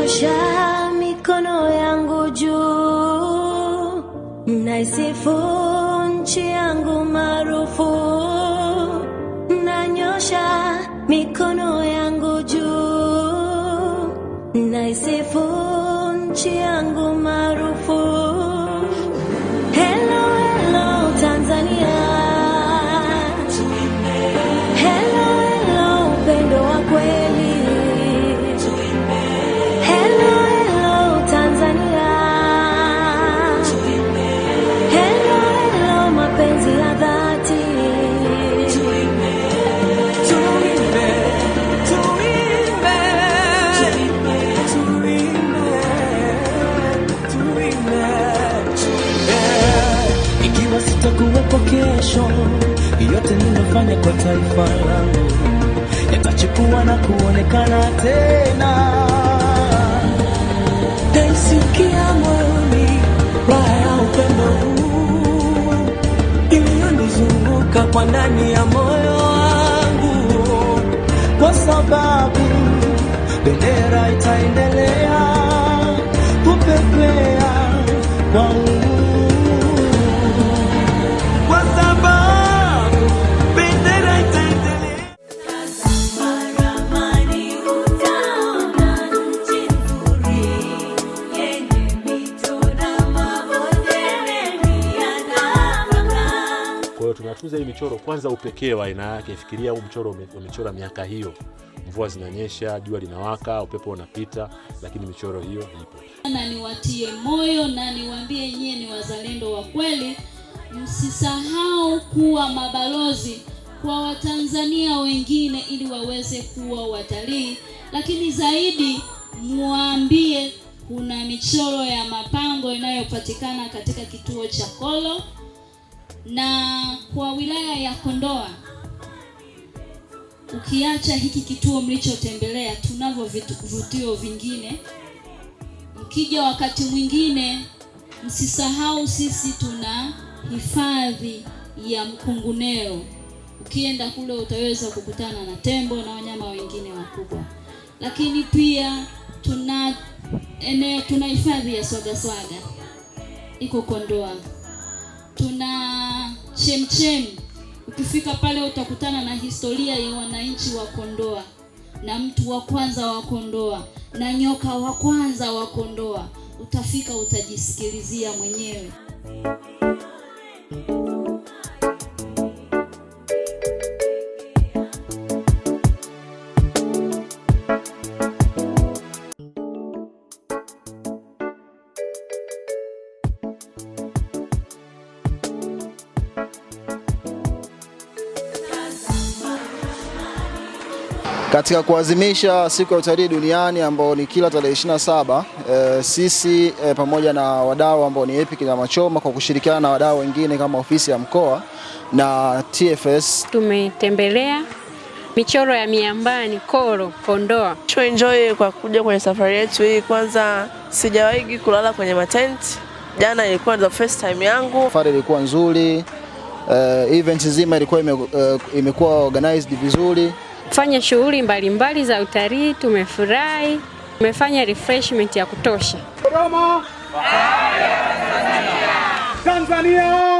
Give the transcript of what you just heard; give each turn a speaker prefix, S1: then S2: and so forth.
S1: Nanyosha mikono yangu juu, naisifu nchi yangu maarufu. Nanyosha mikono yangu juu, naisifu nchi yangu maarufu. Hello, hello Tanzania. Hello, hello upendo wa kweli. Hello, hello Tanzania. Hello, hello mapenzi ya dhati.
S2: Ikiwa sitakuwepo kesho, yote nimefanya kwa taifa langu yatachukua na kuonekana tena. Naisikia moyoni raha ya upendo huu iliyonizunguka kwa ndani ya moyo wangu, kwa sababu bendera itaendelea kupepea kwangu.
S3: Tunatunza hii michoro kwanza upekee wa aina yake. Fikiria huu mchoro umechora miaka hiyo, mvua zinanyesha, jua linawaka, upepo unapita, lakini michoro hiyo ipo.
S4: Na niwatie moyo na niwaambie nyie ni wazalendo wa kweli, msisahau kuwa mabalozi kwa Watanzania wengine ili waweze kuwa watalii, lakini zaidi muambie kuna michoro ya mapango inayopatikana katika kituo cha Kolo na kwa wilaya ya Kondoa. Ukiacha hiki kituo mlichotembelea, tunavyo vivutio vingine. Mkija wakati mwingine msisahau sisi tuna hifadhi ya Mkungunelo. Ukienda kule utaweza kukutana na tembo na wanyama wengine wakubwa. Lakini pia tuna hifadhi ya Swagaswaga iko Kondoa. Tuna chemchem. Ukifika pale utakutana na historia ya wananchi wa Kondoa na mtu wa kwanza wa Kondoa na nyoka wa kwanza wa Kondoa. Utafika utajisikilizia mwenyewe.
S5: Katika kuadhimisha siku ya utalii duniani ambao ni kila tarehe 27, sisi pamoja na wadau ambao ni Epic Nyama Choma kwa kushirikiana na wadau wengine kama ofisi ya mkoa na TFS
S6: tumetembelea michoro ya miambani Kolo, Kondoa.
S7: Enjoy kwa kuja kwenye safari yetu hii. Kwanza sijawahi kulala kwenye matent. Jana ilikuwa the first time yangu.
S5: Safari ilikuwa nzuri. Event nzima ilikuwa imekuwa organized vizuri.
S6: Fanya shughuli mbalimbali za utalii, tumefurahi. Tumefanya refreshment ya kutosha.
S8: Tanzania!